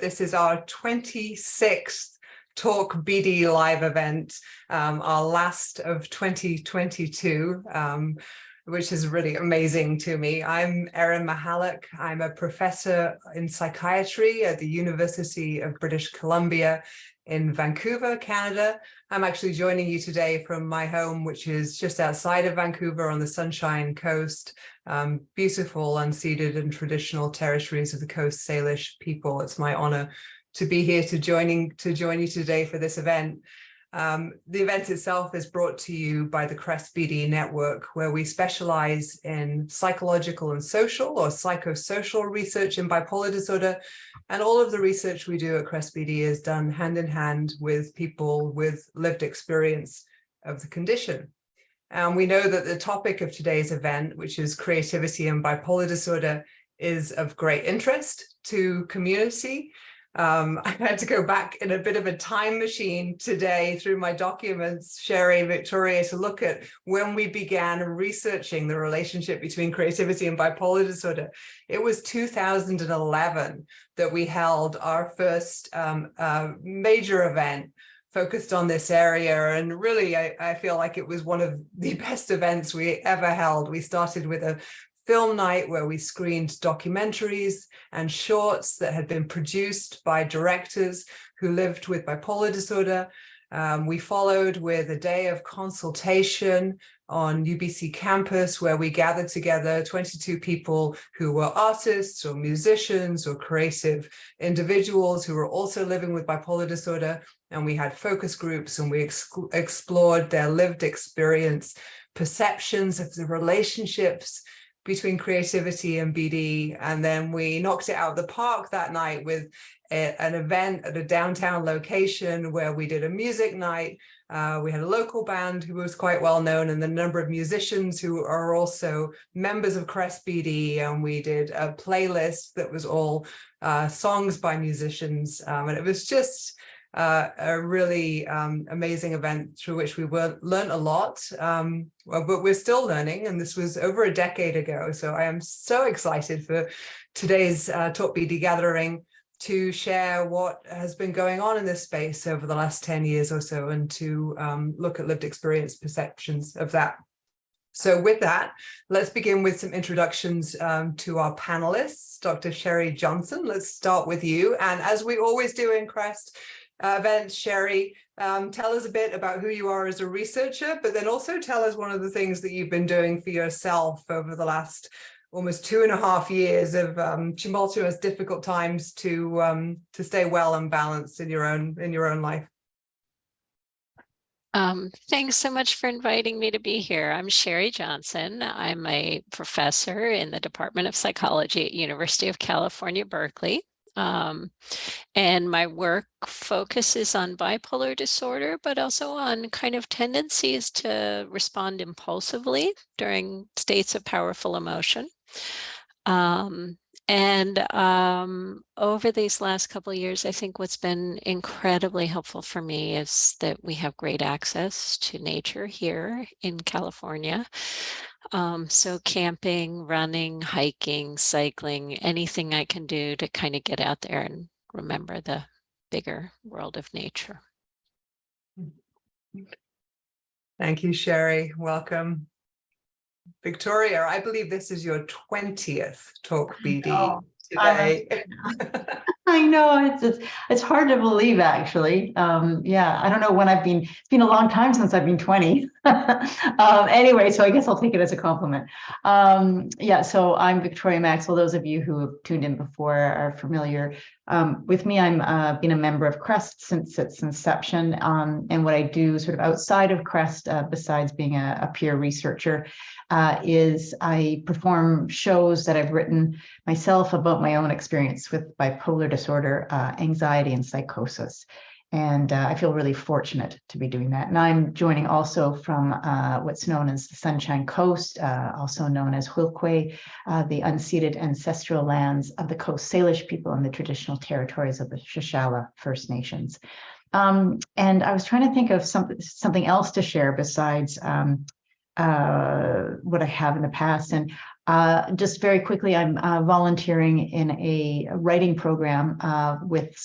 This is our 26th talkBD live event, our last of 2022, which is really amazing to me. I'm Erin Michalak. I'm a professor in psychiatry at the University of British Columbia in Vancouver, Canada. I'm actually joining you today from my home, which is just outside of Vancouver on the Sunshine Coast. Beautiful, unceded and traditional territories of the Coast Salish people. It's my honor to be here to join you today for this event. The event itself is brought to you by the CREST-BD network, where we specialize in psychological and social or psychosocial research in bipolar disorder. And all of the research we do at CREST-BD is done hand in hand with people with lived experience of the condition. And we know that the topic of today's event, which is creativity and bipolar disorder, is of great interest to community. I had to go back in a bit of a time machine today through my documents, Sheri, Victoria, to look at when we began researching the relationship between creativity and bipolar disorder. It was 2011 that we held our first major event focused on this area. And really, I feel like it was one of the best events we ever held. We started with a film night where we screened documentaries and shorts that had been produced by directors who lived with bipolar disorder. We followed with a day of consultation on UBC campus, where we gathered together 22 people who were artists or musicians or creative individuals who were also living with bipolar disorder. And we had focus groups, and we explored their lived experience, perceptions of the relationships between creativity and BD. And then we knocked it out of the park that night with an event at a downtown location where we did a music night. We had a local band who was quite well known, and the number of musicians who are also members of CREST-BD. And we did a playlist that was all songs by musicians. And it was just a really amazing event through which we learned a lot, but we're still learning, and this was over a decade ago. So I am so excited for today's talkBD gathering to share what has been going on in this space over the last 10 years or so, and to look at lived experience perceptions of that. So with that, let's begin with some introductions to our panelists. Dr. Sheri Johnson, let's start with you. And as we always do in CREST events, Sheri, tell us a bit about who you are as a researcher, but then also tell us one of the things that you've been doing for yourself over the last almost 2.5 years of tumultuous, difficult times to stay well and balanced in your own life. Thanks so much for inviting me to be here. I'm Sheri Johnson. I'm a professor in the Department of Psychology at University of California Berkeley. And my work focuses on bipolar disorder, but also on kind of tendencies to respond impulsively during states of powerful emotion. Over these last couple of years, I think what's been incredibly helpful for me is that we have great access to nature here in California. So camping, running, hiking, cycling, anything I can do to kind of get out there and remember the bigger world of nature. Thank you, Sheri. Welcome. Victoria, I believe this is your 20th talkBD today. I know, it's hard to believe, actually. Yeah, I don't know when it's been a long time since I've been 20. Anyway, so I guess I'll take it as a compliment. Yeah, so I'm Victoria Maxwell. Those of you who have tuned in before are familiar with me. I'm been a member of CREST since its inception. And what I do sort of outside of CREST, besides being a peer researcher, is I perform shows that I've written myself about my own experience with bipolar disorder, anxiety, and psychosis. And I feel really fortunate to be doing that. And I'm joining also from what's known as the Sunshine Coast, also known as Wilkwe, the unceded ancestral lands of the Coast Salish people and the traditional territories of the Shushala First Nations. And I was trying to think of something else to share besides what I have in the past. And Just very quickly, I'm volunteering in a writing program with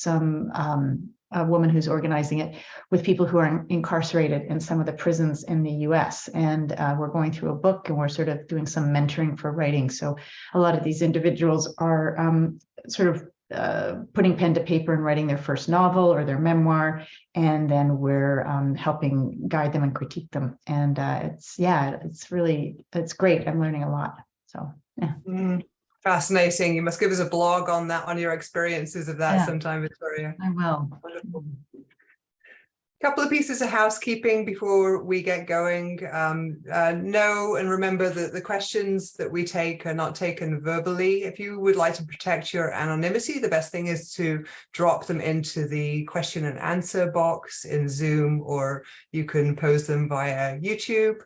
a woman who's organizing it with people who are incarcerated in some of the prisons in the US. And we're going through a book and we're sort of doing some mentoring for writing. So a lot of these individuals are sort of putting pen to paper and writing their first novel or their memoir, and then we're helping guide them and critique them. And it's great. I'm learning a lot. So yeah. Fascinating. You must give us a blog on that, on your experiences of that sometime, Victoria. I will. Wonderful. Couple of pieces of housekeeping before we get going. Know and remember that the questions that we take are not taken verbally. If you would like to protect your anonymity, the best thing is to drop them into the question and answer box in Zoom, or you can pose them via YouTube.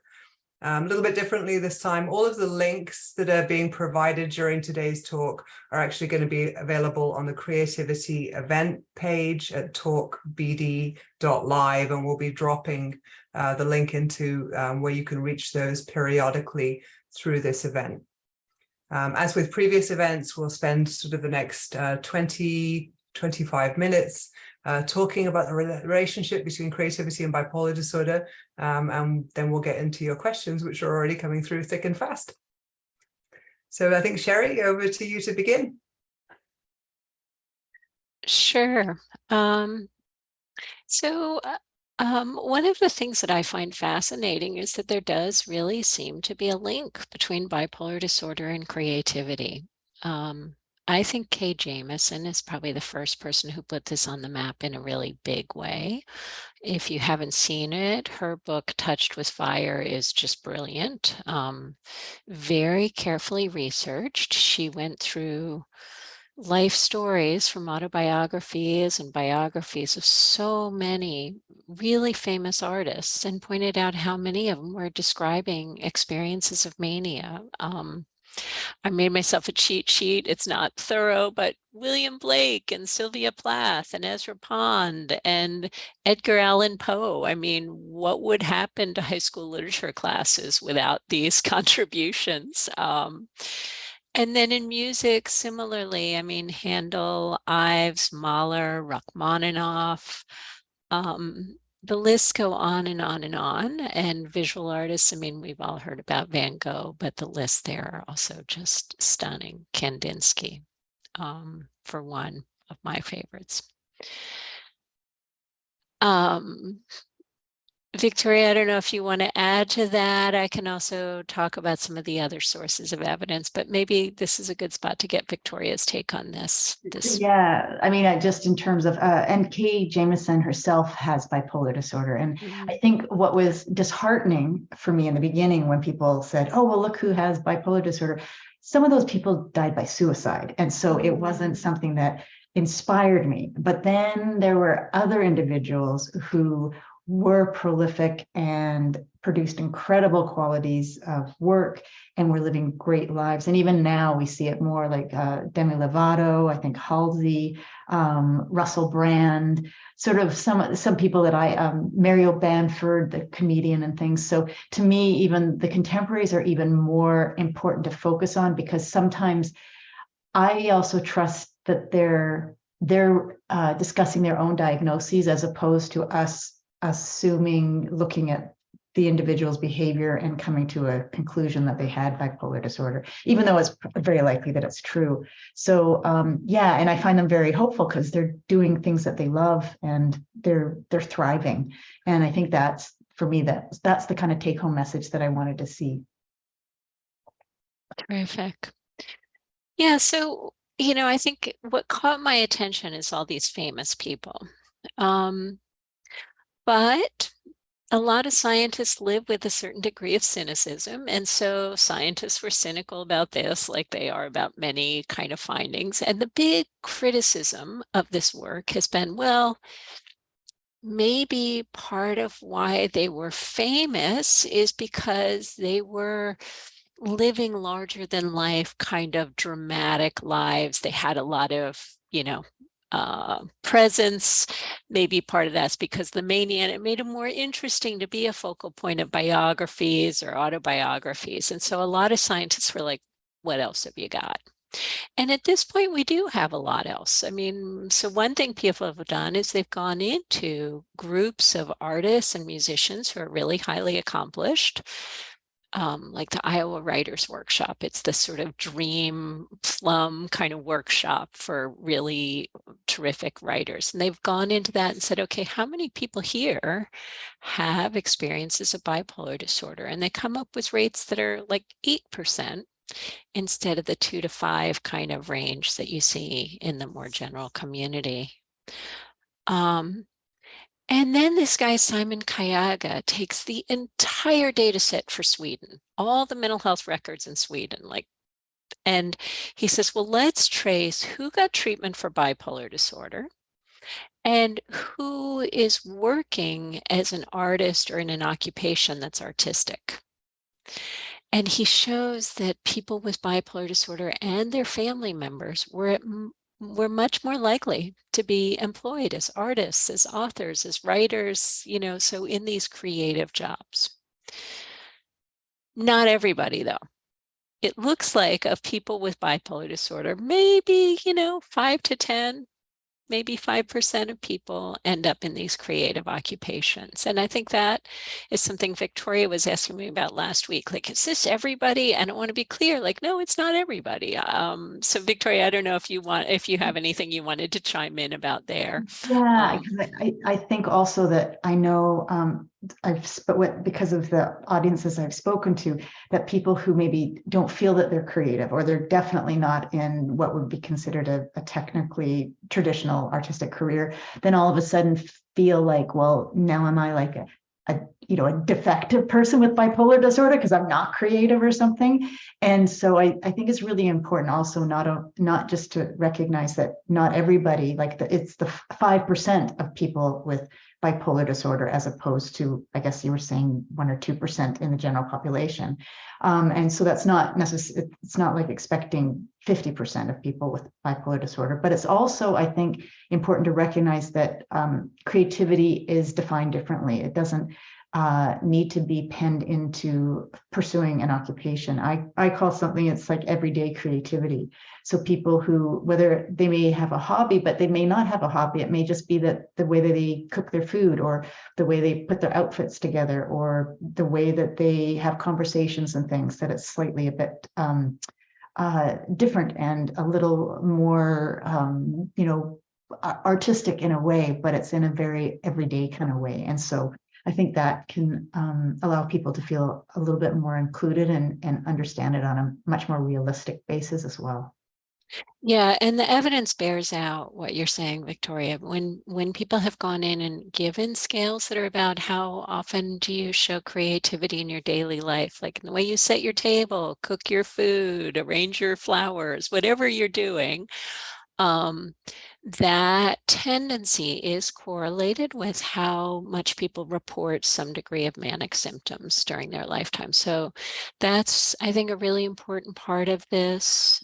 A little bit differently this time, all of the links that are being provided during today's talk are actually going to be available on the Creativity event page at talkbd.live, and we'll be dropping the link into where you can reach those periodically through this event. As with previous events, we'll spend sort of the next 20-25 minutes talking about the relationship between creativity and bipolar disorder, and then we'll get into your questions, which are already coming through thick and fast. So I think, Sheri, over to you to begin. Sure. One of the things that I find fascinating is that there does really seem to be a link between bipolar disorder and creativity. I think Kay Jamison is probably the first person who put this on the map in a really big way. If you haven't seen it, her book, Touched with Fire, is just brilliant. Very carefully researched. She went through life stories from autobiographies and biographies of so many really famous artists and pointed out how many of them were describing experiences of mania. I made myself a cheat sheet. It's not thorough, but William Blake and Sylvia Plath and Ezra Pond and Edgar Allan Poe. I mean, what would happen to high school literature classes without these contributions? And then in music, similarly, I mean, Handel, Ives, Mahler, Rachmaninoff, the lists go on and on and on. And visual artists, I mean, we've all heard about Van Gogh, but the lists there are also just stunning. Kandinsky, for one of my favorites. Victoria, I don't know if you want to add to that. I can also talk about some of the other sources of evidence, but maybe this is a good spot to get Victoria's take on this. Yeah, I mean, just in terms of, and Kay Jamison herself has bipolar disorder. And I think what was disheartening for me in the beginning when people said, oh, well, look who has bipolar disorder. Some of those people died by suicide. And so it wasn't something that inspired me. But then there were other individuals who were prolific and produced incredible qualities of work and were living great lives. And even now we see it more, like Demi Lovato, I think Halsey, Russell Brand, sort of some people that Mario Bamford, the comedian and things. So to me, even the contemporaries are even more important to focus on, because sometimes I also trust that they're discussing their own diagnoses as opposed to us looking at the individual's behavior and coming to a conclusion that they had bipolar disorder, even though it's very likely that it's true. So yeah, and I find them very hopeful because they're doing things that they love and they're thriving. And I think that's, for me, that's the kind of take-home message that I wanted to see. Terrific. Yeah, so, you know, I think what caught my attention is all these famous people. But a lot of scientists live with a certain degree of cynicism. And so scientists were cynical about this, like they are about many kind of findings. And the big criticism of this work has been, well, maybe part of why they were famous is because they were living larger than life kind of dramatic lives. They had a lot of, you know, presence. Maybe part of that's because the mania, and it made it more interesting to be a focal point of biographies or autobiographies. And so a lot of scientists were like, what else have you got? And at this point, we do have a lot else. I mean, so one thing people have done is they've gone into groups of artists and musicians who are really highly accomplished, like the Iowa Writers Workshop. It's this sort of dream plum kind of workshop for really terrific writers. And they've gone into that and said, okay, how many people here have experiences of bipolar disorder? And they come up with rates that are like 8%. Instead of the 2 to 5 kind of range that you see in the more general community. And then this guy, Simon Kayaga, takes the entire data set for Sweden, all the mental health records in Sweden, and he says, well, let's trace who got treatment for bipolar disorder and who is working as an artist or in an occupation that's artistic. And he shows that people with bipolar disorder and their family members were much more likely to be employed as artists, as authors, as writers, you know, so in these creative jobs. Not everybody, though. It looks like of people with bipolar disorder, maybe, you know, 5 to 10, maybe 5% of people end up in these creative occupations. And I think that is something Victoria was asking me about last week. Like, is this everybody? And I want to be clear, like, no, it's not everybody. So Victoria, I don't know if you have anything you wanted to chime in about there. Yeah, I think also that I know because of the audiences I've spoken to, that people who maybe don't feel that they're creative, or they're definitely not in what would be considered a technically traditional artistic career, then all of a sudden feel like, well, now am I like a defective person with bipolar disorder because I'm not creative or something. And so I think it's really important also not just to recognize that not everybody, like it's the 5% of people with bipolar disorder, as opposed to, I guess you were saying 1 or 2% in the general population. And so that's not necessarily, it's not like expecting 50% of people with bipolar disorder, but it's also, I think, important to recognize that creativity is defined differently. It doesn't need to be penned into pursuing an occupation. I call something, it's like everyday creativity. So people who, whether they may have a hobby, but they may not have a hobby, it may just be that the way that they cook their food, or the way they put their outfits together, or the way that they have conversations and things, that it's slightly a bit different and a little more, artistic in a way, but it's in a very everyday kind of way. And so I think that can allow people to feel a little bit more included and understand it on a much more realistic basis as well. Yeah, and the evidence bears out what you're saying, Victoria. When people have gone in and given scales that are about how often do you show creativity in your daily life, like in the way you set your table, cook your food, arrange your flowers, whatever you're doing, that tendency is correlated with how much people report some degree of manic symptoms during their lifetime. So that's, I think, a really important part of this.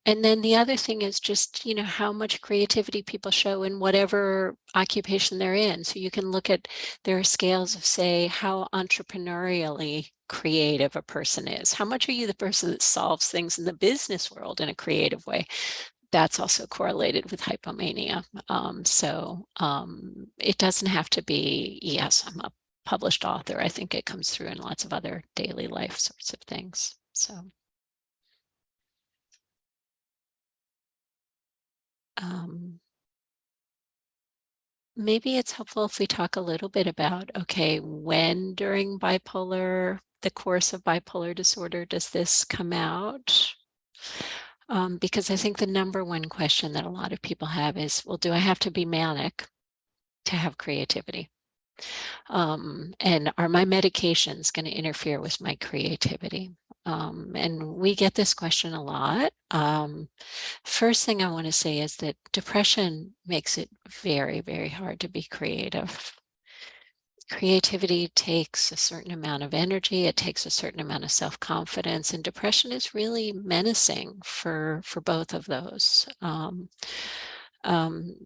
And then the other thing is just, how much creativity people show in whatever occupation they're in. So you can look at, there are scales of, say, how entrepreneurially creative a person is. How much are you the person that solves things in the business world in a creative way? That's also correlated with hypomania. It doesn't have to be, yes, I'm a published author. I think it comes through in lots of other daily life sorts of things. So. Maybe it's helpful if we talk a little bit about, okay, when during the course of bipolar disorder does this come out? Because I think the number one question that a lot of people have is, well, do I have to be manic to have creativity? And are my medications going to interfere with my creativity? And we get this question a lot. First thing I want to say is that depression makes it very, very hard to be creative. Creativity takes a certain amount of energy. It takes a certain amount of self-confidence, and depression is really menacing for both of those.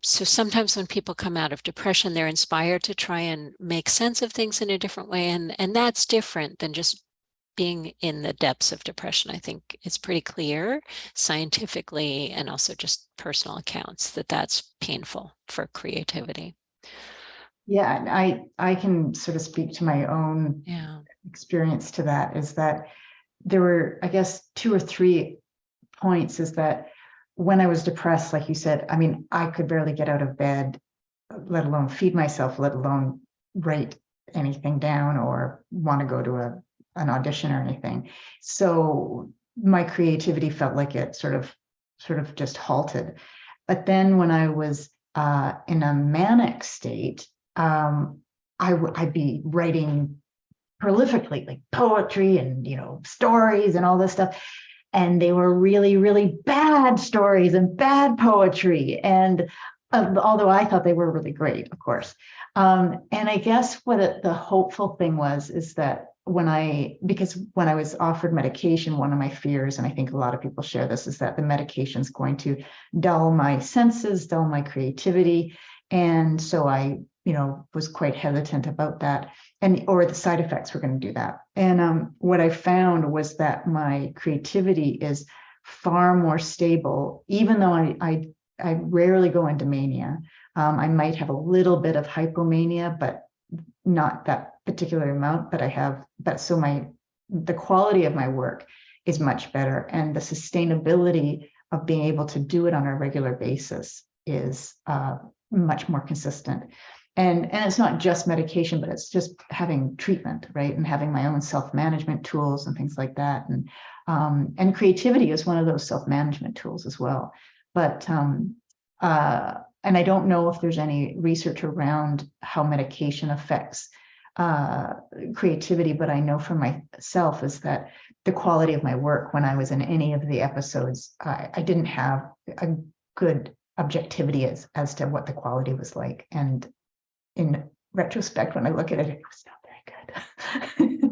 So sometimes when people come out of depression, they're inspired to try and make sense of things in a different way. And that's different than just being in the depths of depression, I think it's pretty clear scientifically and also just personal accounts that that's painful for creativity. Yeah, and I can sort of speak to my own experience to that, is that there were, I guess, 2 or 3 points. Is that when I was depressed, like you said, I mean, I could barely get out of bed, let alone feed myself, let alone write anything down or want to go to an audition or anything. So my creativity felt like it sort of just halted. But then when I was in a manic state, I'd be writing prolifically, like poetry and, stories and all this stuff. And they were really, really bad stories and bad poetry. And although I thought they were really great, of course. And I guess what the hopeful thing is that because when I was offered medication, one of my fears, and I think a lot of people share this, is that the medication is going to dull my senses, dull my creativity. And so I, was quite hesitant about that, or the side effects were going to do that. And what I found was that my creativity is far more stable, even though I rarely go into mania. I might have a little bit of hypomania, but not that particular amount. But so the quality of my work is much better, and the sustainability of being able to do it on a regular basis is much more consistent. And it's not just medication, but it's just having treatment, right? And having my own self-management tools and things like that. And creativity is one of those self-management tools as well. But and I don't know if there's any research around how medication affects creativity, but I know for myself is that the quality of my work when I was in any of the episodes, I didn't have a good objectivity as to what the quality was like. And in retrospect, when I look at it, it was not very good.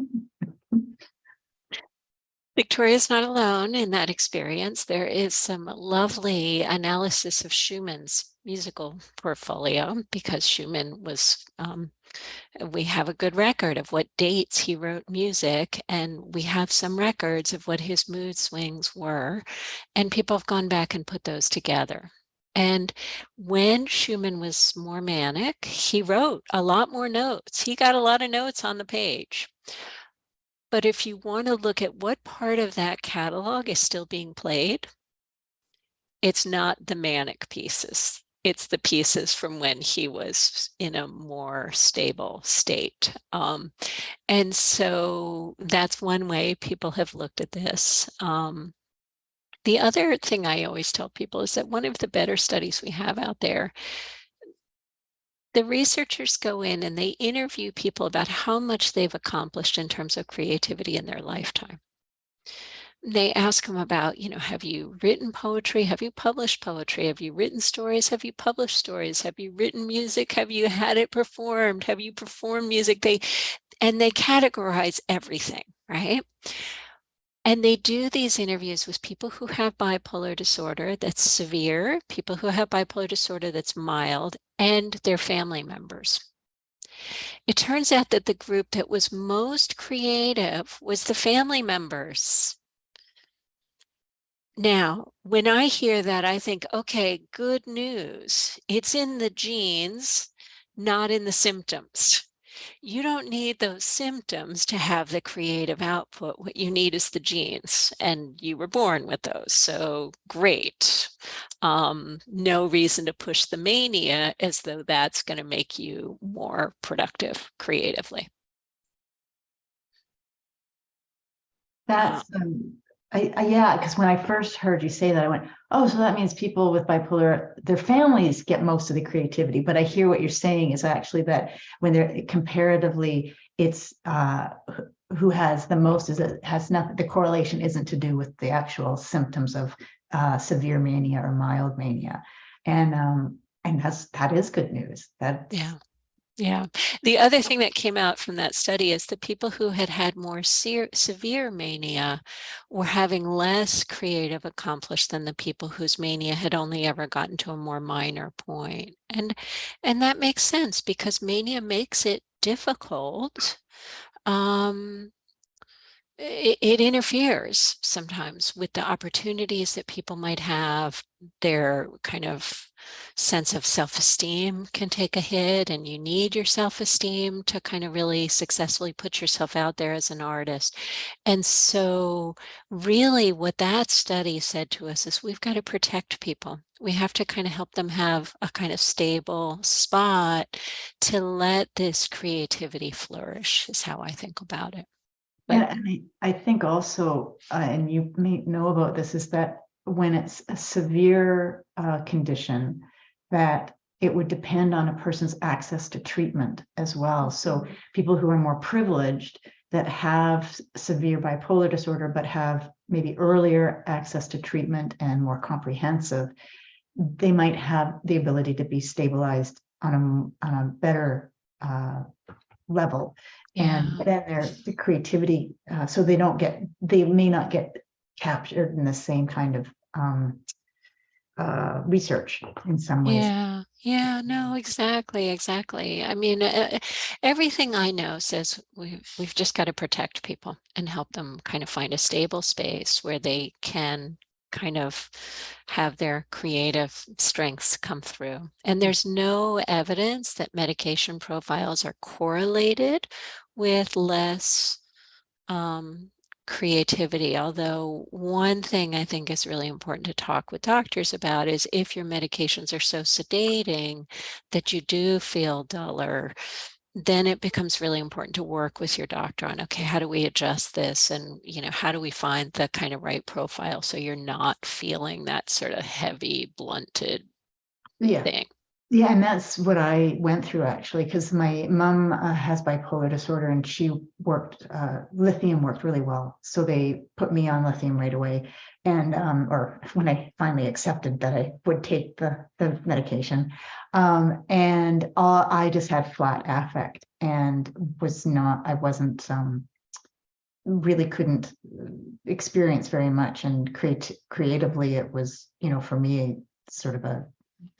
Victoria's not alone in that experience. There is some lovely analysis of Schumann's musical portfolio, because Schumann was, we have a good record of what dates he wrote music, and we have some records of what his mood swings were, and people have gone back and put those together. And when Schumann was more manic, he wrote a lot more notes. He got a lot of notes on the page. But if you want to look at what part of that catalog is still being played, it's not the manic pieces. It's the pieces from when he was in a more stable state. And so that's one way people have looked at this. The other thing I always tell people is that one of the better studies we have out there, the researchers go in and they interview people about how much they've accomplished in terms of creativity in their lifetime. They ask them about, have you written poetry? Have you published poetry? Have you written stories? Have you published stories? Have you written music? Have you had it performed? Have you performed music? They categorize everything, right? And they do these interviews with people who have bipolar disorder that's severe, people who have bipolar disorder that's mild, and their family members. It turns out that the group that was most creative was the family members. Now, when I hear that, I think, okay, good news. It's in the genes, not in the symptoms. You don't need those symptoms to have the creative output. What you need is the genes, and you were born with those. So great. No reason to push the mania as though that's going to make you more productive creatively. That's yeah, because when I first heard you say that, I went, oh, so that means people with bipolar, their families get most of the creativity. But I hear what you're saying is actually that when they're comparatively, it's who has the most, has nothing, the correlation isn't to do with the actual symptoms of severe mania or mild mania. And that is good news. Yeah. The other thing that came out from that study is the people who had more severe mania were having less creative accomplished than the people whose mania had only ever gotten to a more minor point. And that makes sense, because mania makes it difficult it interferes sometimes with the opportunities that people might have. Their kind of sense of self-esteem can take a hit, and you need your self-esteem to kind of really successfully put yourself out there as an artist. And so really what that study said to us is we've got to protect people. We have to kind of help them have a kind of stable spot to let this creativity flourish, is how I think about it. But Yeah, and I think also, and you may know about this, is that when it's a severe condition, that it would depend on a person's access to treatment as well. So people who are more privileged that have severe bipolar disorder, but have maybe earlier access to treatment and more comprehensive, they might have the ability to be stabilized on a better level. And then the creativity, so they may not get captured in the same kind of research in some ways. Yeah, no, exactly. I mean, everything I know says we've just got to protect people and help them kind of find a stable space where they can kind of have their creative strengths come through. And there's no evidence that medication profiles are correlated with less creativity. Although one thing I think is really important to talk with doctors about is if your medications are so sedating that you do feel duller, then it becomes really important to work with your doctor on, okay, how do we adjust this? And, how do we find the kind of right profile so you're not feeling that sort of heavy, blunted thing? Yeah, and that's what I went through actually, because my mom has bipolar disorder, and she worked, lithium worked really well. So they put me on lithium right away. And, or when I finally accepted that I would take the medication. And I just had flat affect and I wasn't, really couldn't experience very much. And creatively, it was, for me, sort of a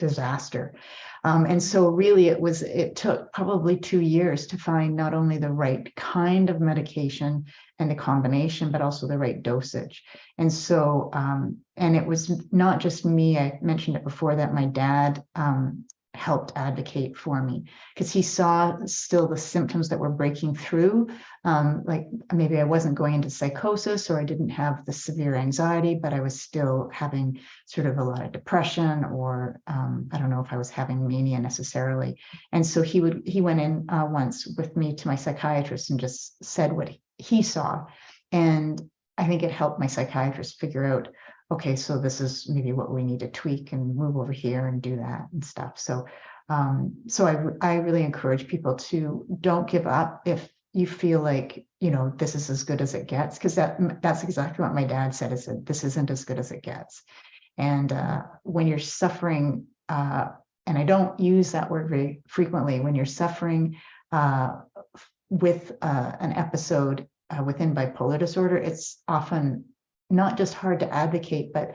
disaster. And so really it took probably 2 years to find not only the right kind of medication and the combination, but also the right dosage. And so, and it was not just me, I mentioned it before, that my dad helped advocate for me, because he saw still the symptoms that were breaking through. Like maybe I wasn't going into psychosis, or I didn't have the severe anxiety, but I was still having sort of a lot of depression, or I don't know if I was having mania necessarily. And so he went in once with me to my psychiatrist and just said what he saw. And I think it helped my psychiatrist figure out, okay, so this is maybe what we need to tweak and move over here and do that and stuff. So, I really encourage people to don't give up if you feel like, this is as good as it gets, because that's exactly what my dad said, is that this isn't as good as it gets. And when you're suffering, and I don't use that word very frequently, when you're suffering with an episode within bipolar disorder, it's often not just hard to advocate, but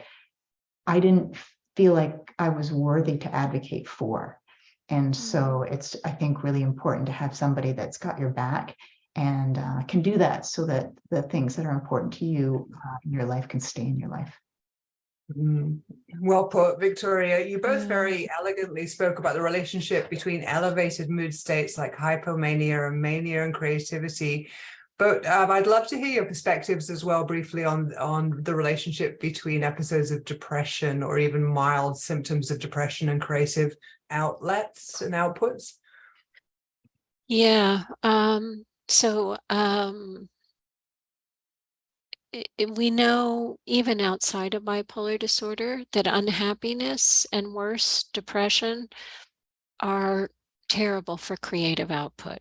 I didn't feel like I was worthy to advocate for. And so it's, I think, really important to have somebody that's got your back and can do that, so that the things that are important to you in your life can stay in your life. Well put, Victoria. You both very elegantly spoke about the relationship between elevated mood states like hypomania and mania and creativity. But I'd love to hear your perspectives as well, briefly, on the relationship between episodes of depression, or even mild symptoms of depression, and creative outlets and outputs. Yeah. We know, even outside of bipolar disorder, that unhappiness and worse, depression, are terrible for creative output.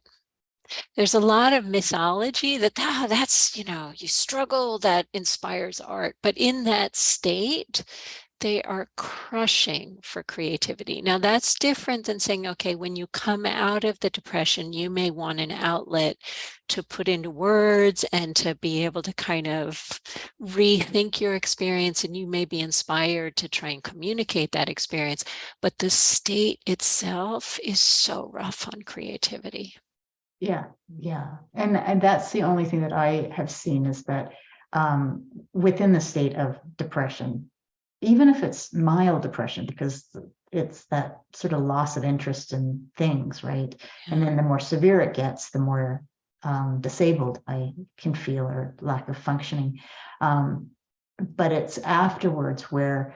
There's a lot of mythology that that's, you struggle, that inspires art. But in that state, they are crushing for creativity. Now, that's different than saying, okay, when you come out of the depression, you may want an outlet to put into words and to be able to kind of rethink your experience, and you may be inspired to try and communicate that experience. But the state itself is so rough on creativity. Yeah, yeah. And that's the only thing that I have seen is that within the state of depression, even if it's mild depression, because it's that sort of loss of interest in things, right? And then the more severe it gets, the more disabled I can feel, or lack of functioning. But it's afterwards where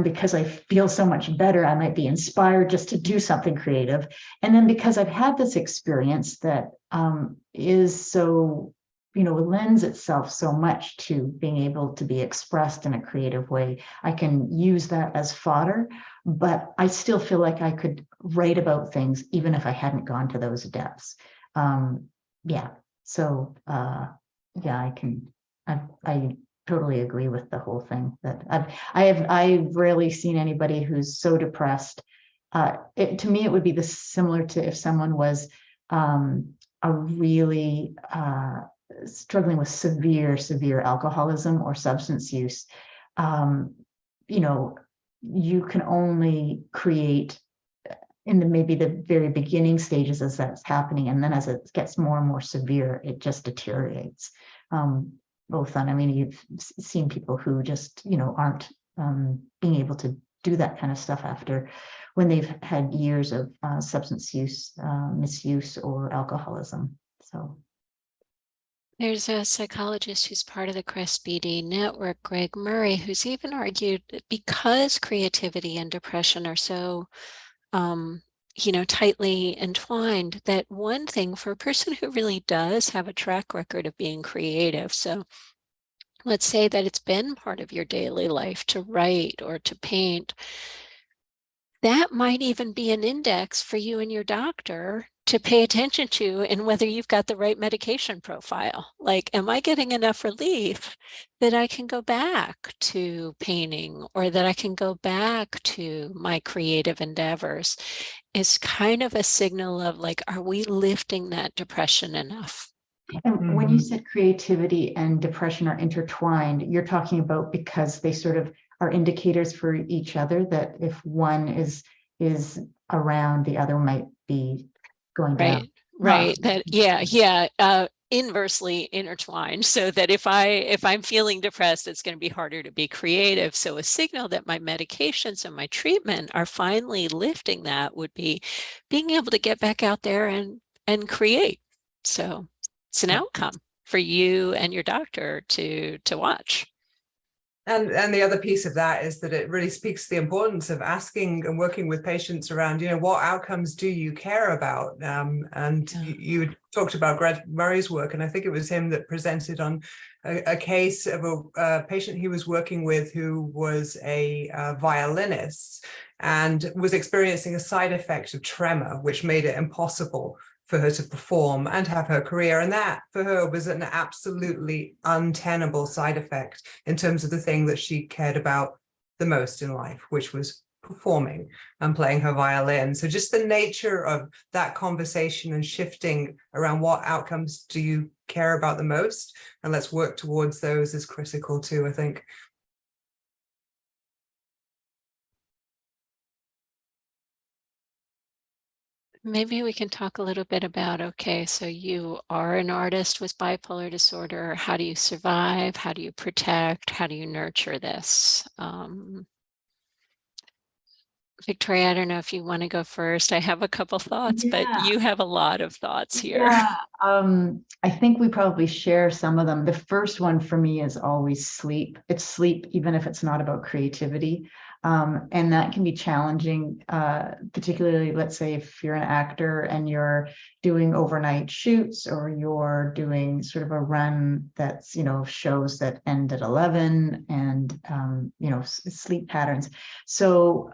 because I feel so much better, I might be inspired just to do something creative. And then because I've had this experience that is so, lends itself so much to being able to be expressed in a creative way, I can use that as fodder, but I still feel like I could write about things even if I hadn't gone to those depths. Yeah. So, yeah, I totally agree with the whole thing. That I've rarely seen anybody who's so depressed. To me, it would be similar to if someone was a really struggling with severe alcoholism or substance use. You can only create in maybe the very beginning stages as that's happening, and then as it gets more and more severe, it just deteriorates. Both on, you've seen people who just, aren't being able to do that kind of stuff after when they've had years of substance use, misuse, or alcoholism. So there's a psychologist who's part of the talkBD network, Greg Murray, who's even argued that because creativity and depression are so tightly entwined, that one thing for a person who really does have a track record of being creative, so let's say that it's been part of your daily life to write or to paint, that might even be an index for you and your doctor to pay attention to, and whether you've got the right medication profile. Like, am I getting enough relief that I can go back to painting, or that I can go back to my creative endeavors? Is kind of a signal of like, are we lifting that depression enough? And when you said creativity and depression are intertwined, you're talking about because they sort of are indicators for each other, that if one is around, the other might be going down. Right. That inversely intertwined, so that if I'm feeling depressed, it's going to be harder to be creative. So a signal that my medications and my treatment are finally lifting that would be being able to get back out there and create. So it's an outcome for you and your doctor to watch. And the other piece of that is that it really speaks to the importance of asking and working with patients around, what outcomes do you care about? You talked about Greg Murray's work, and I think it was him that presented on a case of a patient he was working with who was a violinist and was experiencing a side effect of tremor, which made it impossible for her to perform and have her career. And that for her was an absolutely untenable side effect in terms of the thing that she cared about the most in life, which was performing and playing her violin. So just the nature of that conversation and shifting around what outcomes do you care about the most, and let's work towards those, is critical too, I think. Maybe we can talk a little bit about, okay, so you are an artist with bipolar disorder. How do you survive? How do you protect? How do you nurture this? Victoria, I don't know if you want to go first. I have a couple thoughts, but you have a lot of thoughts here. Yeah, I think we probably share some of them. The first one for me is always sleep. It's sleep, even if it's not about creativity. And that can be challenging, particularly, let's say, if you're an actor and you're doing overnight shoots, or you're doing sort of a run that's, shows that end at 11, and, sleep patterns. So,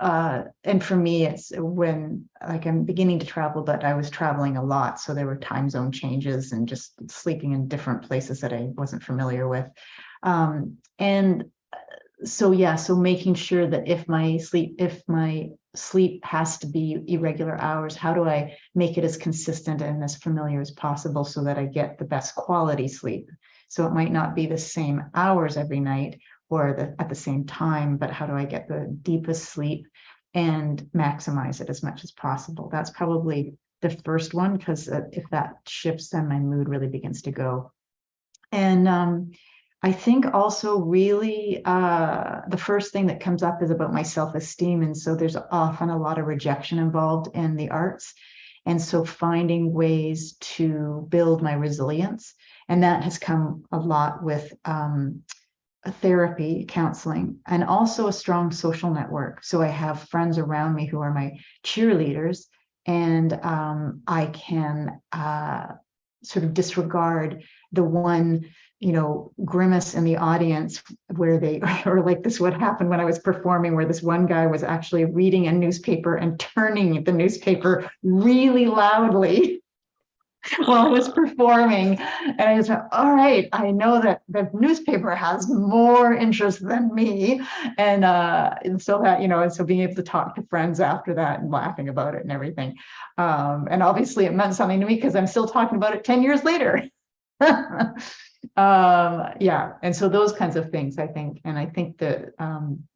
and for me, it's when, like, I'm beginning to travel, but I was traveling a lot. So there were time zone changes and just sleeping in different places that I wasn't familiar with. So making sure that if my sleep has to be irregular hours, how do I make it as consistent and as familiar as possible so that I get the best quality sleep? So it might not be the same hours every night or at the same time, but how do I get the deepest sleep and maximize it as much as possible? That's probably the first one, because if that shifts, then my mood really begins to go. And I think also really the first thing that comes up is about my self-esteem. And so there's often a lot of rejection involved in the arts. And so finding ways to build my resilience. And that has come a lot with therapy, counseling, and also a strong social network. So I have friends around me who are my cheerleaders, and I can sort of disregard the one, grimace in the audience where they, or like this, what happened when I was performing, where this one guy was actually reading a newspaper and turning the newspaper really loudly while I was performing. And I just went, all right, I know that the newspaper has more interest than me. And so that, and so being able to talk to friends after that and laughing about it and everything. And obviously it meant something to me because I'm still talking about it 10 years later. Yeah. And so those kinds of things, I think. And I think that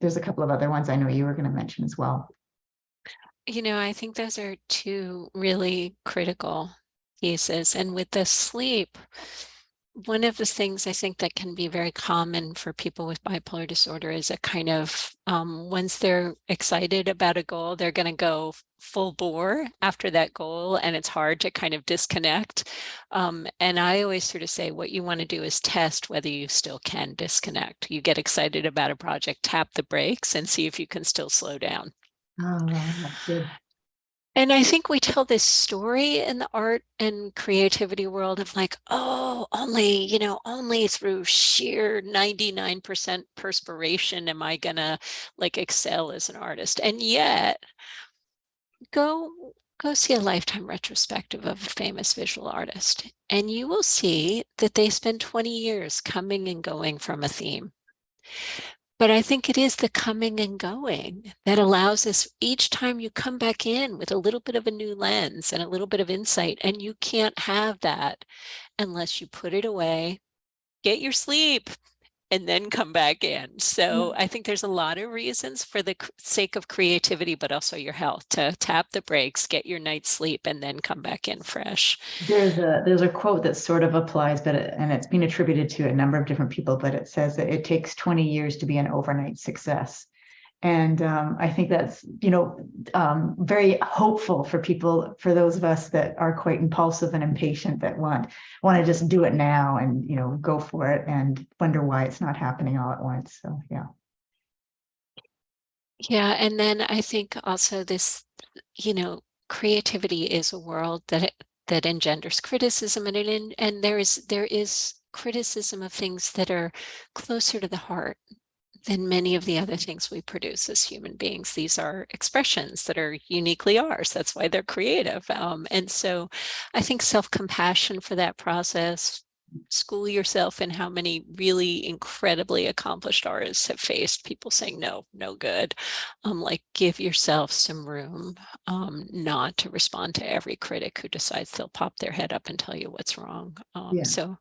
there's a couple of other ones I know you were going to mention as well. I think those are two really critical pieces. And with the sleep, one of the things I think that can be very common for people with bipolar disorder is a kind of, once they're excited about a goal, they're going to go full bore after that goal, and it's hard to kind of disconnect. And I always sort of say what you want to do is test whether you still can disconnect. You get excited about a project, tap the brakes and see if you can still slow down. Oh, that's good. And I think we tell this story in the art and creativity world of like, oh, only through sheer 99% perspiration am I gonna like excel as an artist. And yet, go see a lifetime retrospective of a famous visual artist, and you will see that they spend 20 years coming and going from a theme. But I think it is the coming and going that allows us, each time you come back in with a little bit of a new lens and a little bit of insight, and you can't have that unless you put it away, get your sleep, and then come back in. So I think there's a lot of reasons for the sake of creativity, but also your health, to tap the brakes, get your night's sleep, and then come back in fresh. There's a quote that sort of applies, and it's been attributed to a number of different people, but it says that it takes 20 years to be an overnight success. And I think that's, very hopeful for people, for those of us that are quite impulsive and impatient, that want to just do it now and, go for it and wonder why it's not happening all at once. So, yeah. Yeah. And then I think also this, creativity is a world that engenders criticism, and there is criticism of things that are closer to the heart than many of the other things we produce as human beings. These are expressions that are uniquely ours. That's why they're creative. And so I think self-compassion for that process, school yourself in how many really incredibly accomplished artists have faced people saying, no good. Like, give yourself some room not to respond to every critic who decides they'll pop their head up and tell you what's wrong. So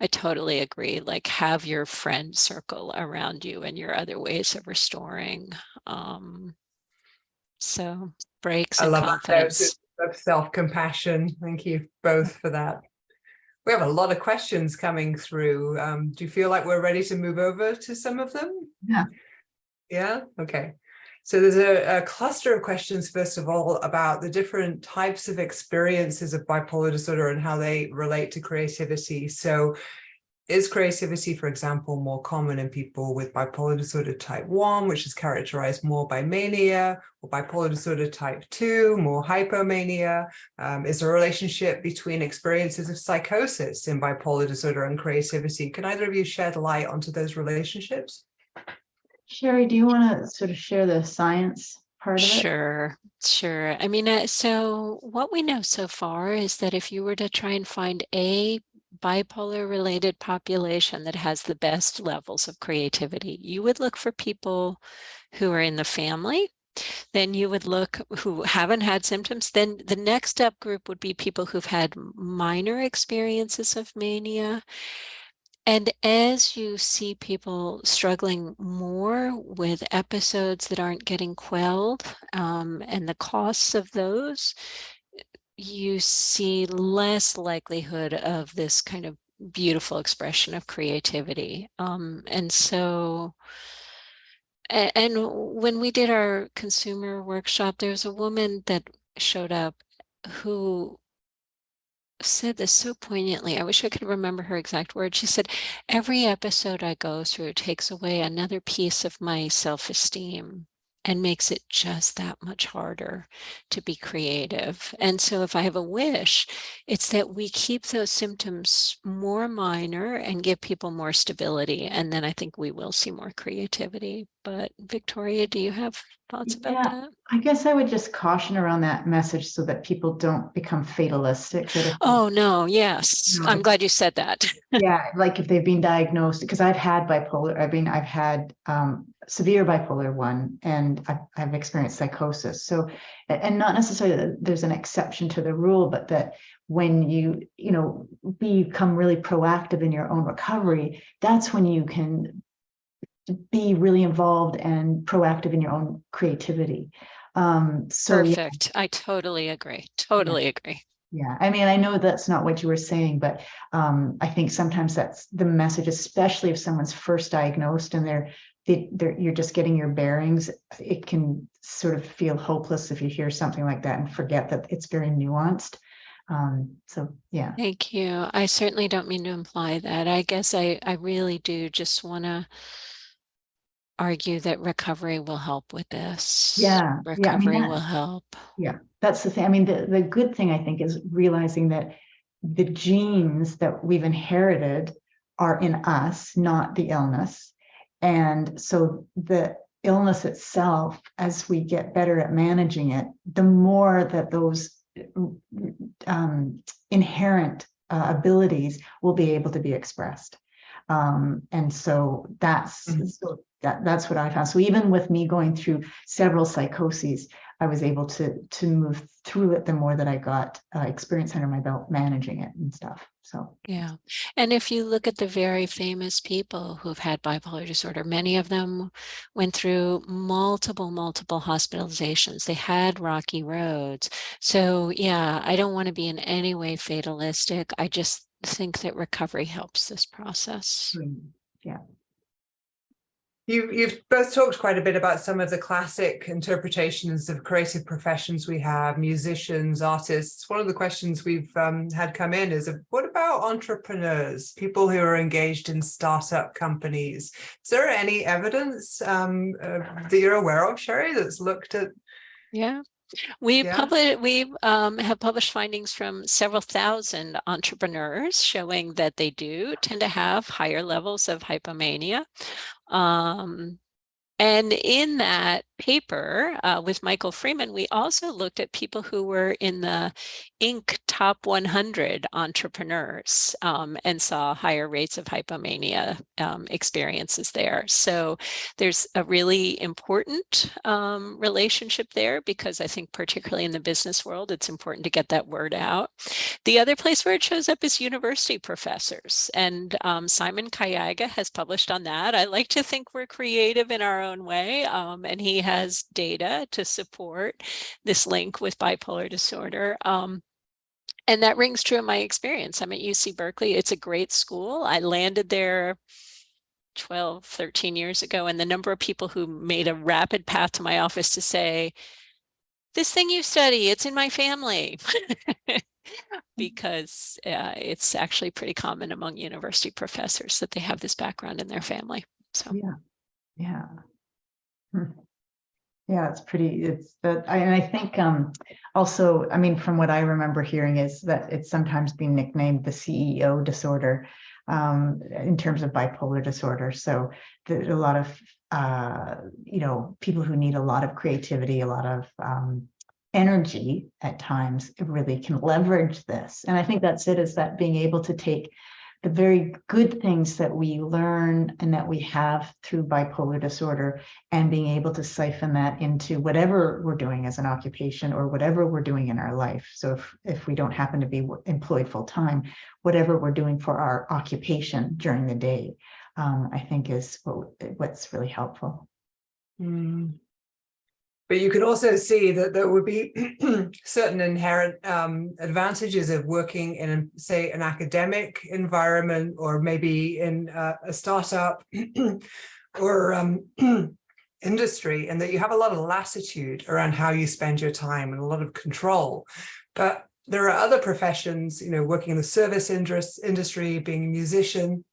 I totally agree. Like, have your friend circle around you and your other ways of restoring. So breaks and confidence. Of self-compassion. Thank you both for that. We have a lot of questions coming through. Do you feel like we're ready to move over to some of them? Yeah. Yeah. Okay. So there's a cluster of questions, first of all, about the different types of experiences of bipolar disorder and how they relate to creativity. So is creativity, for example, more common in people with bipolar disorder type 1, which is characterized more by mania, or bipolar disorder type 2, more hypomania? Is there a relationship between experiences of psychosis in bipolar disorder and creativity? Can either of you shed light onto those relationships? Sheri, do you want to sort of share the science part of it? Sure. I mean, so what we know so far is that if you were to try and find a bipolar related population that has the best levels of creativity, you would look for people who are in the family. Then you would look who haven't had symptoms. Then the next up group would be people who've had minor experiences of mania. And as you see people struggling more with episodes that aren't getting quelled, and the costs of those, you see less likelihood of this kind of beautiful expression of creativity. And so, and when we did our consumer workshop, there was a woman that showed up who said this so poignantly. I wish I could remember her exact words. She said, every episode I go through takes away another piece of my self-esteem and makes it just that much harder to be creative. And so if I have a wish, it's that we keep those symptoms more minor and give people more stability. And then I think we will see more creativity. But Victoria, do you have thoughts about Yeah, that? I guess I would just caution around that message so that people don't become fatalistic. That if Oh, no, yes. you know, I'm glad you said that. yeah, like if they've been diagnosed, because I've had bipolar, I've had severe bipolar 1, and I've experienced psychosis. So, and not necessarily that there's an exception to the rule, but that when you become really proactive in your own recovery, that's when you can be really involved and proactive in your own creativity. So yeah, Perfect. I totally agree. Totally agree. yeah. I mean, I know that's not what you were saying, but I think sometimes that's the message, especially if someone's first diagnosed and you're just getting your bearings. It can sort of feel hopeless if you hear something like that and forget that it's very nuanced. So yeah. Thank you. I certainly don't mean to imply that. I guess I really do just want to argue that recovery will help with this. Yeah. Yeah. I mean, Recovery will help. yeah, that's the thing. I mean, the good thing I think is realizing that the genes that we've inherited are in us, not the illness. And so the illness itself, as we get better at managing it, the more that those inherent abilities will be able to be expressed. And so that's that's what I found. So even with me going through several psychoses, I was able to move through it the more that I got experience under my belt managing it and stuff. So yeah. And if you look at the very famous people who've had bipolar disorder, many of them went through multiple hospitalizations. They had rocky roads. So yeah, I don't want to be in any way fatalistic. I just think that recovery helps this process. yeah. You've both talked quite a bit about some of the classic interpretations of creative professions we have, musicians, artists. One of the questions we've had come in is, what about entrepreneurs, people who are engaged in startup companies? Is there any evidence that you're aware of, Sheri, that's looked at? Yeah. We have published findings from several thousand entrepreneurs showing that they do tend to have higher levels of hypomania. And in that paper with Michael Freeman, we also looked at people who were in the Inc. top 100 entrepreneurs and saw higher rates of hypomania experiences there. So there's a really important relationship there, because I think particularly in the business world, it's important to get that word out. The other place where it shows up is university professors. And Simon Kayaga has published on that. I like to think we're creative in our own way, and he has data to support this link with bipolar disorder. And that rings true in my experience. I'm at UC Berkeley. It's a great school. I landed there 12, 13 years ago, and the number of people who made a rapid path to my office to say, this thing you study, it's in my family. Because it's actually pretty common among university professors that they have this background in their family. So yeah. Yeah, it's pretty, it's that, and I think also, I mean, from what I remember hearing is that it's sometimes been nicknamed the CEO disorder in terms of bipolar disorder. So there's a lot of, people who need a lot of creativity, a lot of energy at times, really can leverage this. And I think that's it, is that being able to take the very good things that we learn and that we have through bipolar disorder, and being able to siphon that into whatever we're doing as an occupation or whatever we're doing in our life. So if we don't happen to be employed full time, whatever we're doing for our occupation during the day, I think is what's really helpful. But you can also see that there would be certain inherent advantages of working in, say, an academic environment, or maybe in a startup or industry, and that you have a lot of latitude around how you spend your time and a lot of control. But there are other professions, working in the service industry, being a musician,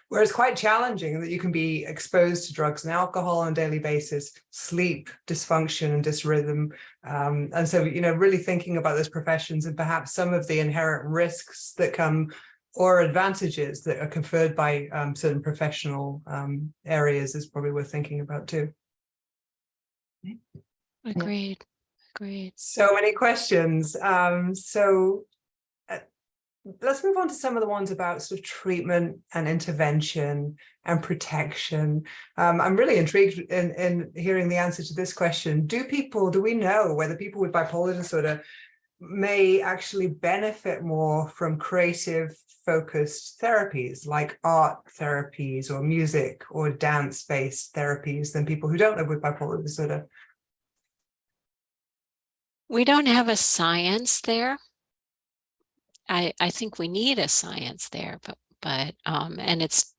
where it's quite challenging, that you can be exposed to drugs and alcohol on a daily basis, sleep dysfunction and dysrhythm. And so, really thinking about those professions and perhaps some of the inherent risks that come, or advantages that are conferred by certain professional areas, is probably worth thinking about too. Agreed. So many questions. Let's move on to some of the ones about sort of treatment and intervention and protection. I'm really intrigued in hearing the answer to this question. Do we know whether people with bipolar disorder may actually benefit more from creative focused therapies like art therapies or music or dance-based therapies than people who don't live with bipolar disorder? We don't have a science there. I think we need a science there, but and it's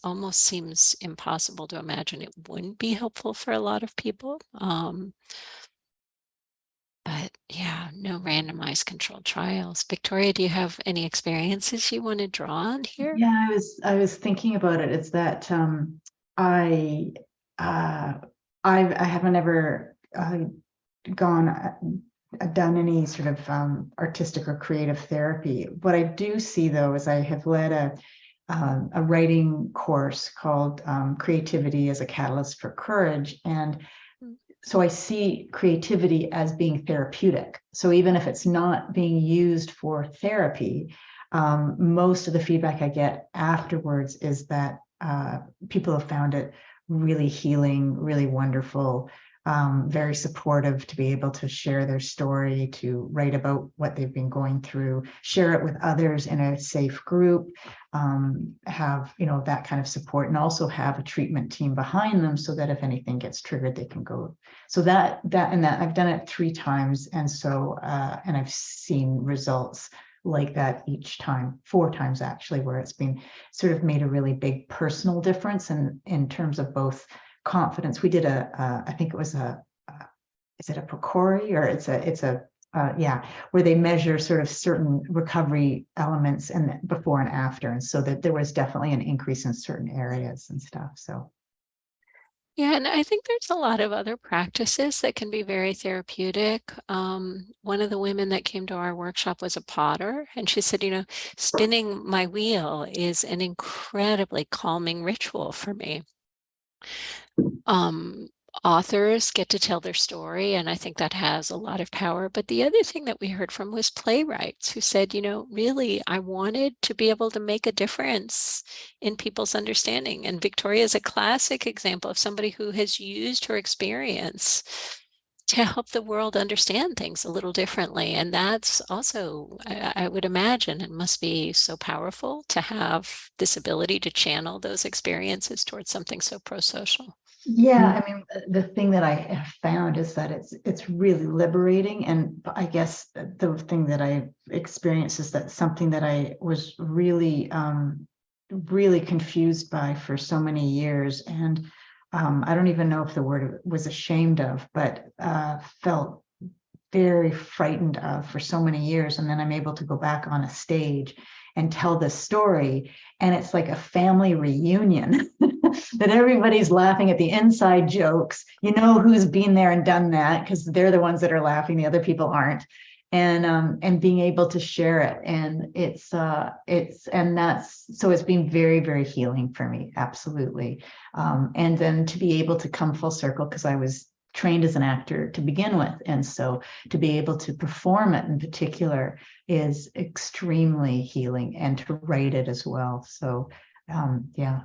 almost seems impossible to imagine it wouldn't be helpful for a lot of people. But yeah, no randomized controlled trials. Victoria, do you have any experiences you want to draw on here? Yeah, I was thinking about it. It's that I haven't ever done any sort of artistic or creative therapy. What I do see, though, is I have led a writing course called Creativity as a Catalyst for Courage. And so I see creativity as being therapeutic. So even if it's not being used for therapy, most of the feedback I get afterwards is that people have found it really healing, really wonderful, very supportive to be able to share their story, to write about what they've been going through, share it with others in a safe group, have that kind of support, and also have a treatment team behind them so that if anything gets triggered, they can go. So that I've done it 3 times, and so and I've seen results like that each time, 4 times actually, where it's been sort of made a really big personal difference in terms of both confidence. We did I think it was is it a PCORI, or it's a where they measure sort of certain recovery elements and before and after, and so that there was definitely an increase in certain areas and stuff. So yeah, and I think there's a lot of other practices that can be very therapeutic. One of the women that came to our workshop was a potter, and she said, spinning my wheel is an incredibly calming ritual for me. Authors get to tell their story, and I think that has a lot of power. But the other thing that we heard from was playwrights who said, really, I wanted to be able to make a difference in people's understanding. And Victoria is a classic example of somebody who has used her experience to help the world understand things a little differently. And that's also, I would imagine, it must be so powerful to have this ability to channel those experiences towards something so pro-social. yeah, I mean, the thing that I have found is that it's really liberating. And I guess the thing that I experienced is that something that I was really confused by for so many years, and I don't even know if the word was ashamed of, but felt very frightened of for so many years. And then I'm able to go back on a stage and tell this story, and it's like a family reunion that everybody's laughing at the inside jokes. Who's been there and done that, because they're the ones that are laughing, the other people aren't. And being able to share it, and it's been very, very healing for me, absolutely. And then to be able to come full circle, because I was trained as an actor to begin with, and so to be able to perform it in particular is extremely healing, and to write it as well. So yeah.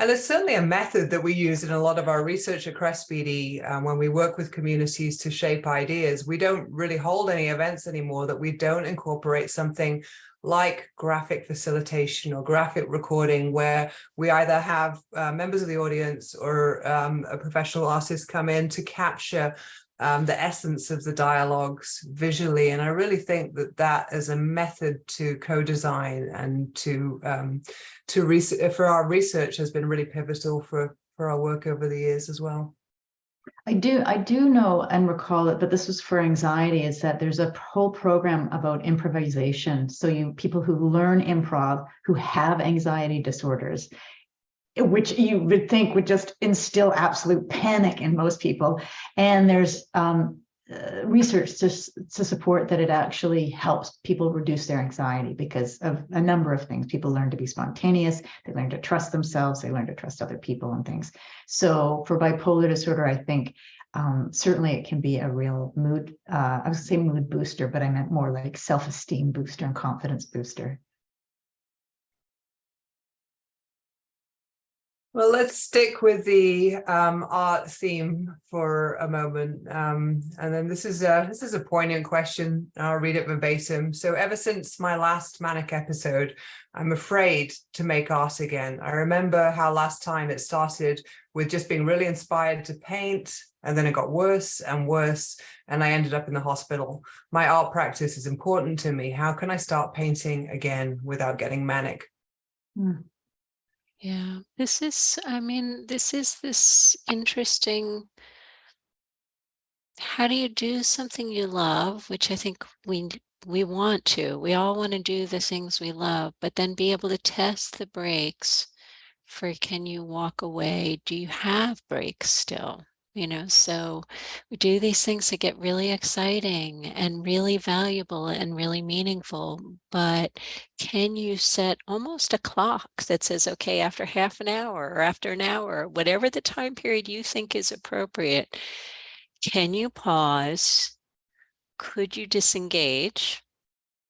And it's certainly a method that we use in a lot of our research at CREST-BD when we work with communities to shape ideas. We don't really hold any events anymore that we don't incorporate something like graphic facilitation or graphic recording, where we either have members of the audience or a professional artist come in to capture the essence of the dialogues visually. And I really think that that as a method to co-design and for our research has been really pivotal for our work over the years as well. I do know and recall it, but this was for anxiety, is that there's a whole program about improvisation. So people who learn improv who have anxiety disorders, which you would think would just instill absolute panic in most people. And there's research to support that it actually helps people reduce their anxiety because of a number of things. People learn to be spontaneous, they learn to trust themselves, they learn to trust other people and things. So for bipolar disorder, I think certainly it can be a real mood, I was going to say mood booster, but I meant more like self-esteem booster and confidence booster. Well, let's stick with the art theme for a moment. And then this is a poignant question. I'll read it verbatim. So ever since my last manic episode, I'm afraid to make art again. I remember how last time it started with just being really inspired to paint, and then it got worse and worse, and I ended up in the hospital. My art practice is important to me. How can I start painting again without getting manic? Yeah, this is this interesting, how do you do something you love, which I think we want to, we all want to do the things we love, but then be able to test the brakes for, can you walk away? Do you have brakes still? So we do these things that get really exciting and really valuable and really meaningful, but can you set almost a clock that says, okay, after half an hour or after an hour, whatever the time period you think is appropriate, can you pause? Could you disengage?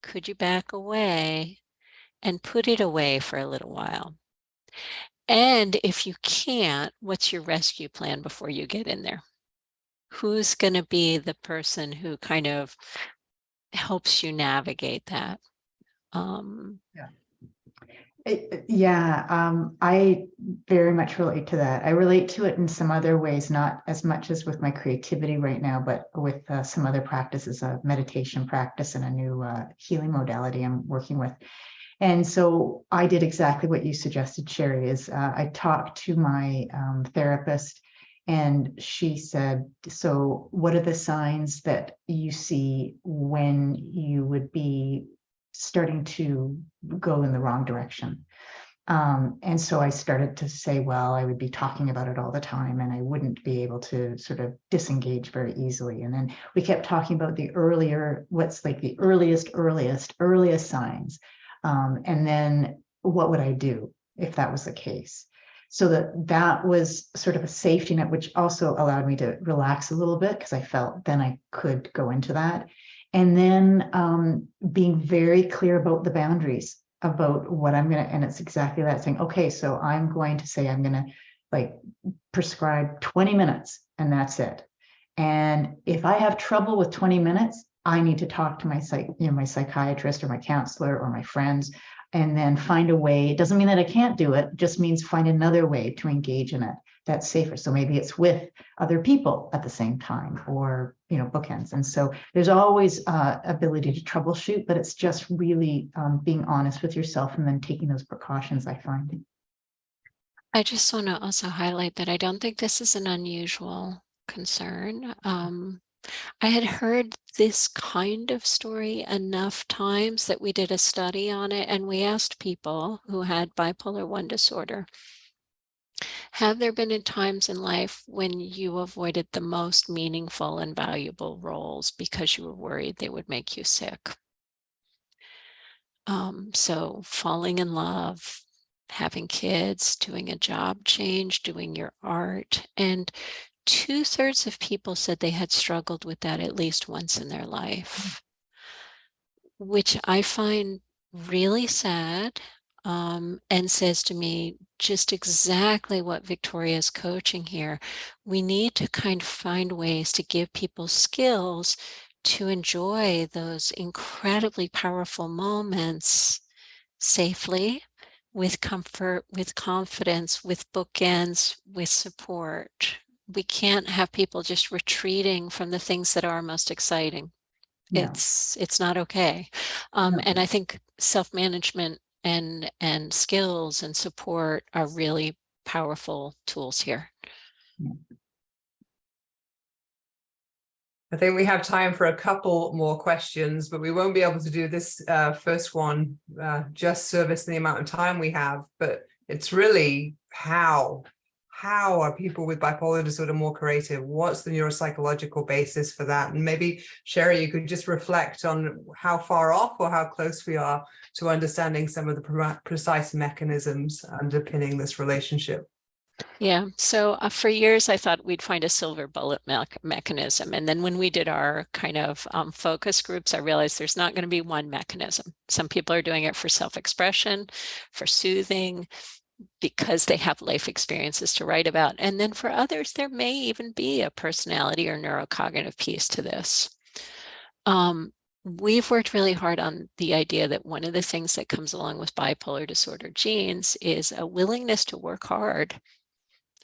Could you back away and put it away for a little while? And if you can't, what's your rescue plan before you get in there? Who's going to be the person who kind of helps you navigate that? I very much relate to that. I relate to it in some other ways, not as much as with my creativity right now, but with some other practices, a meditation practice and a new healing modality I'm working with. And so I did exactly what you suggested, Sheri, is I talked to my therapist, and she said, so what are the signs that you see when you would be starting to go in the wrong direction? And so I started to say, well, I would be talking about it all the time and I wouldn't be able to sort of disengage very easily. And then we kept talking about the what's like the earliest signs. And then what would I do if that was the case? So that was sort of a safety net, which also allowed me to relax a little bit because I felt then I could go into that. And then being very clear about the boundaries about what I'm going to, and it's exactly that, saying, okay, so I'm going to say I'm going to like prescribe 20 minutes and that's it. And if I have trouble with 20 minutes, I need to talk to my psychiatrist or my counselor or my friends, and then find a way. It doesn't mean that I can't do it, just means find another way to engage in it that's safer. So maybe it's with other people at the same time, or bookends. And so there's always ability to troubleshoot, but it's just really being honest with yourself and then taking those precautions, I find. I just want to also highlight that I don't think this is an unusual concern. I had heard this kind of story enough times that we did a study on it, and we asked people who had bipolar 1 disorder, have there been times in life when you avoided the most meaningful and valuable roles because you were worried they would make you sick? So falling in love, having kids, doing a job change, doing your art, and 2/3 of people said they had struggled with that at least once in their life, which I find really sad. and says to me just exactly what Victoria is coaching here. We need to kind of find ways to give people skills to enjoy those incredibly powerful moments safely, with comfort, with confidence, with bookends, with support. We can't have people just retreating from the things that are most exciting. No. It's not okay. And I think self-management and skills and support are really powerful tools here. I think we have time for a couple more questions, but we won't be able to do this first one just servicing the amount of time we have. But it's really how are people with bipolar disorder more creative? What's the neuropsychological basis for that? And maybe, Sheri, you could just reflect on how far off or how close we are to understanding some of the precise mechanisms underpinning this relationship. Yeah, so for years I thought we'd find a silver bullet mechanism. And then when we did our kind of focus groups, I realized there's not going to be one mechanism. Some people are doing it for self-expression, for soothing, because they have life experiences to write about. And then for others, there may even be a personality or neurocognitive piece to this. We've worked really hard on the idea that one of the things that comes along with bipolar disorder genes is a willingness to work hard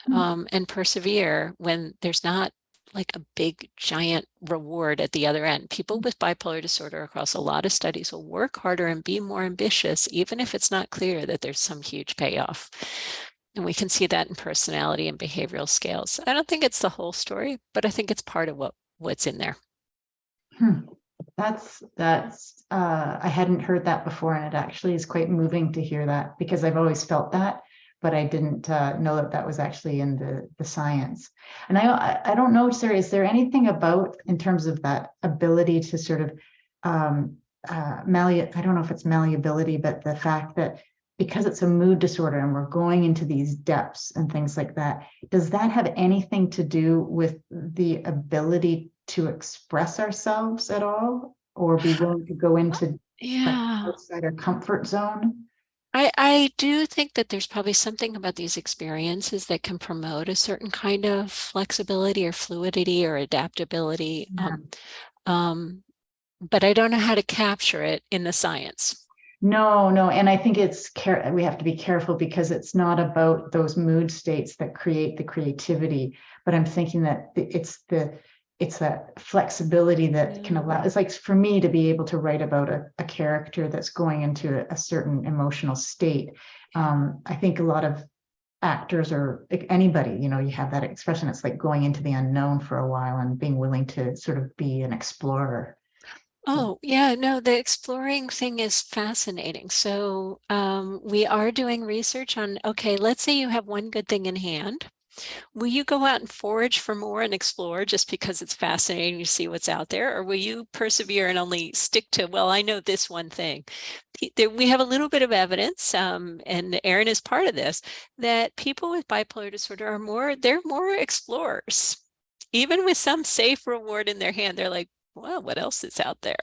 and persevere when there's not like a big giant reward at the other end. People with bipolar disorder across a lot of studies will work harder and be more ambitious, even if it's not clear that there's some huge payoff. And we can see that in personality and behavioral scales. I don't think it's the whole story, but I think it's part of what's in there. That's I hadn't heard that before, and it actually is quite moving to hear that, because I've always felt that, but I didn't know that that was actually in the science. And I don't know, Sheri, is there anything about, in terms of that ability to sort of I don't know if it's malleability, but the fact that because it's a mood disorder and we're going into these depths and things like that, does that have anything to do with the ability to express ourselves at all, or be willing to go into outside our comfort zone? I do think that there's probably something about these experiences that can promote a certain kind of flexibility or fluidity or adaptability. Yeah. But I don't know how to capture it in the science. No, and I think we have to be careful, because it's not about those mood states that create the creativity, but I'm thinking that it's that flexibility that can allow, it's like for me to be able to write about a character that's going into a certain emotional state. I think a lot of actors, or anybody, you have that expression, it's like going into the unknown for a while and being willing to sort of be an explorer. Oh, yeah, no, the exploring thing is fascinating. So we are doing research on, okay, let's say you have one good thing in hand. Will you go out and forage for more and explore just because it's fascinating to see what's out there? Or will you persevere and only stick to, well, I know this one thing? We have a little bit of evidence, and Erin is part of this, that people with bipolar disorder they're more explorers. Even with some safe reward in their hand, they're like, well, what else is out there?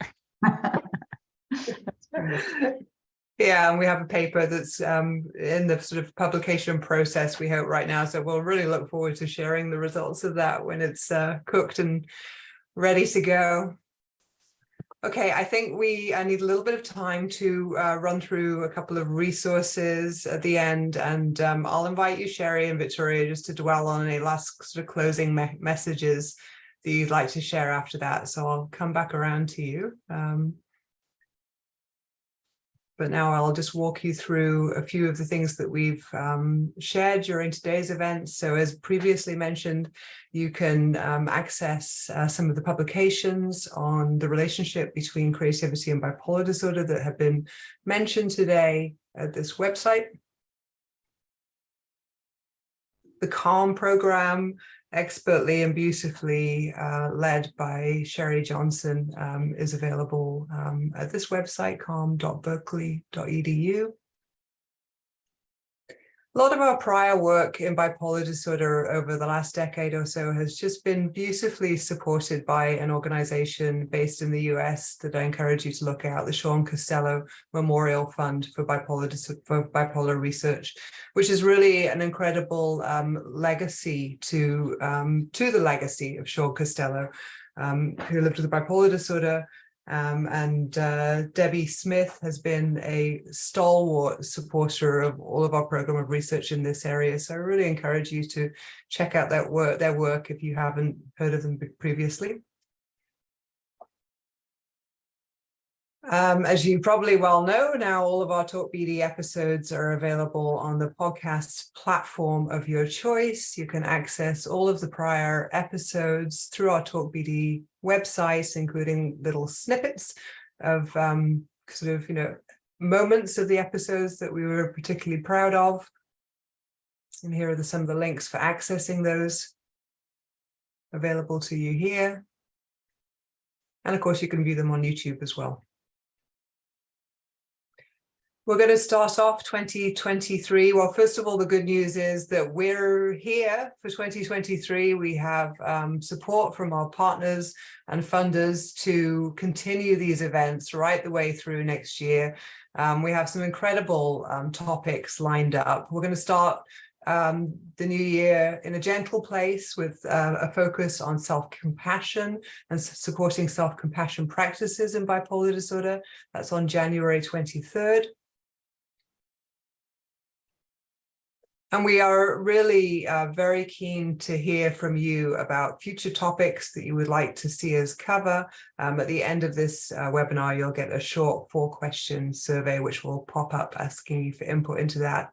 Yeah, and we have a paper that's in the sort of publication process, we hope, right now. So we'll really look forward to sharing the results of that when it's cooked and ready to go. Okay, I think I need a little bit of time to run through a couple of resources at the end, and I'll invite you, Sheri and Victoria, just to dwell on any last sort of closing messages that you'd like to share after that. So I'll come back around to you. But now I'll just walk you through a few of the things that we've shared during today's event. So as previously mentioned, you can access some of the publications on the relationship between creativity and bipolar disorder that have been mentioned today at this website. The CALM program, expertly and beautifully led by Sheri Johnson, is available at this website, calm.berkeley.edu. A lot of our prior work in bipolar disorder over the last decade or so has just been beautifully supported by an organization based in the US that I encourage you to look out, the Sean Costello Memorial Fund for Bipolar Research, which is really an incredible legacy to the legacy of Sean Costello, who lived with bipolar disorder. And Debbie Smith has been a stalwart supporter of all of our program of research in this area. So I really encourage you to check out their work if you haven't heard of them previously. As you probably well know, now all of our talkBD episodes are available on the podcast platform of your choice. You can access all of the prior episodes through our talkBD website, including little snippets of sort of, moments of the episodes that we were particularly proud of. And here are some of the links for accessing those available to you here. And of course, you can view them on YouTube as well. We're going to start off 2023. Well, first of all, the good news is that we're here for 2023. We have support from our partners and funders to continue these events right the way through next year. We have some incredible topics lined up. We're going to start the new year in a gentle place with a focus on self-compassion and supporting self-compassion practices in bipolar disorder. That's on January 23rd. And we are really very keen to hear from you about future topics that you would like to see us cover. At the end of this webinar, you'll get a short 4-question survey, which will pop up asking you for input into that.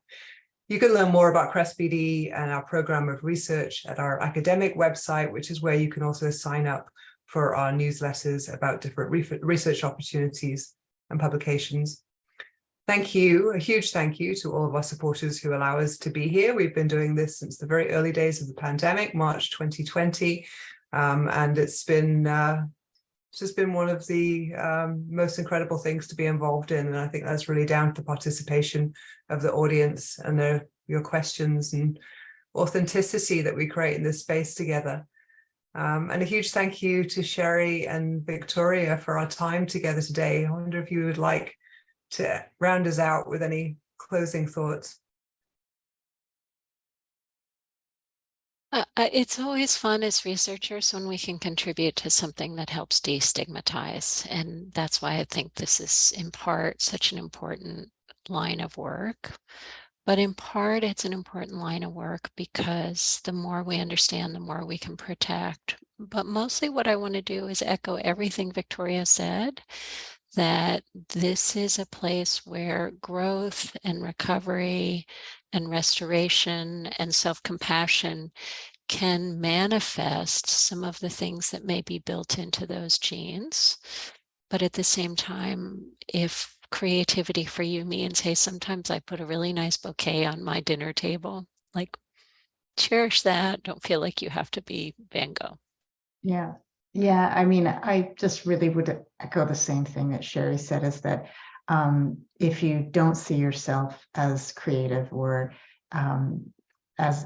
You can learn more about CREST-BD and our program of research at our academic website, which is where you can also sign up for our newsletters about different research opportunities and publications. Thank you, a huge thank you to all of our supporters who allow us to be here. We've been doing this since the very early days of the pandemic, March 2020, and it's just been one of the most incredible things to be involved in. And I think that's really down to the participation of the audience and your questions and authenticity that we create in this space together. And a huge thank you to Sheri and Victoria for our time together today. I wonder if you would like to round us out with any closing thoughts. It's always fun as researchers when we can contribute to something that helps destigmatize. And that's why I think this is in part such an important line of work. But in part, it's an important line of work because the more we understand, the more we can protect. But mostly what I want to do is echo everything Victoria said, that this is a place where growth and recovery and restoration and self-compassion can manifest some of the things that may be built into those genes. But at the same time, if creativity for you means, hey, sometimes I put a really nice bouquet on my dinner table, like cherish that. Don't feel like you have to be Van Gogh. Yeah. Yeah, I mean, I just really would echo the same thing that Sheri said, is that if you don't see yourself as creative or as,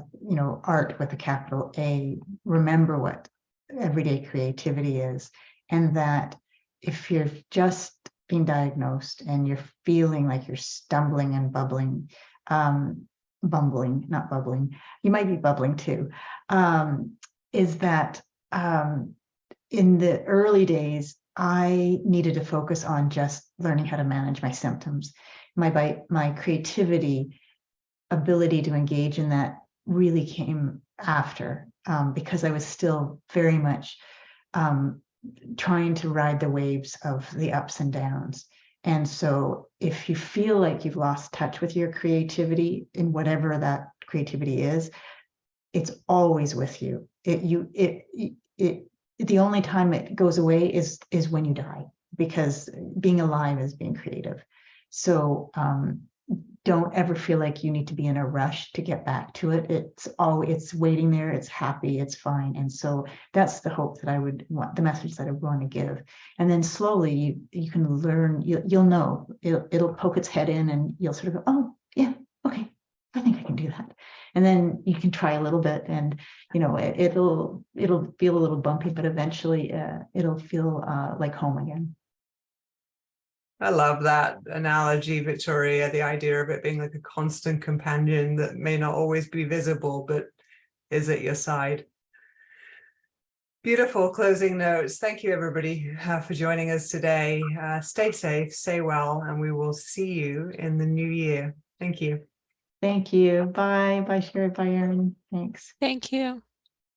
art with a capital A, remember what everyday creativity is. And that if you're just being diagnosed and you're feeling like you're stumbling and bumbling, not bubbling, you might be bubbling too, is that in the early days, I needed to focus on just learning how to manage my symptoms. My creativity, ability to engage in that really came after, because I was still very much trying to ride the waves of the ups and downs. And so if you feel like you've lost touch with your creativity in whatever that creativity is, it's always with you. The only time it goes away is when you die, because being alive is being creative. So don't ever feel like you need to be in a rush to get back to it. It's waiting there. It's happy. It's fine. And so that's the hope that I would want, the message that I want to give. And then slowly you can learn. You'll know. It'll poke its head in, and you'll sort of go, oh yeah, okay, I think I can do that. And then you can try a little bit, and it'll feel a little bumpy, but eventually it'll feel like home again. I love that analogy, Victoria, the idea of it being like a constant companion that may not always be visible, but is at your side. Beautiful closing notes. Thank you, everybody, for joining us today. Stay safe, stay well, and we will see you in the new year. Thank you. Thank you. Bye. Bye, Sheri. Bye, Erin. Thanks. Thank you.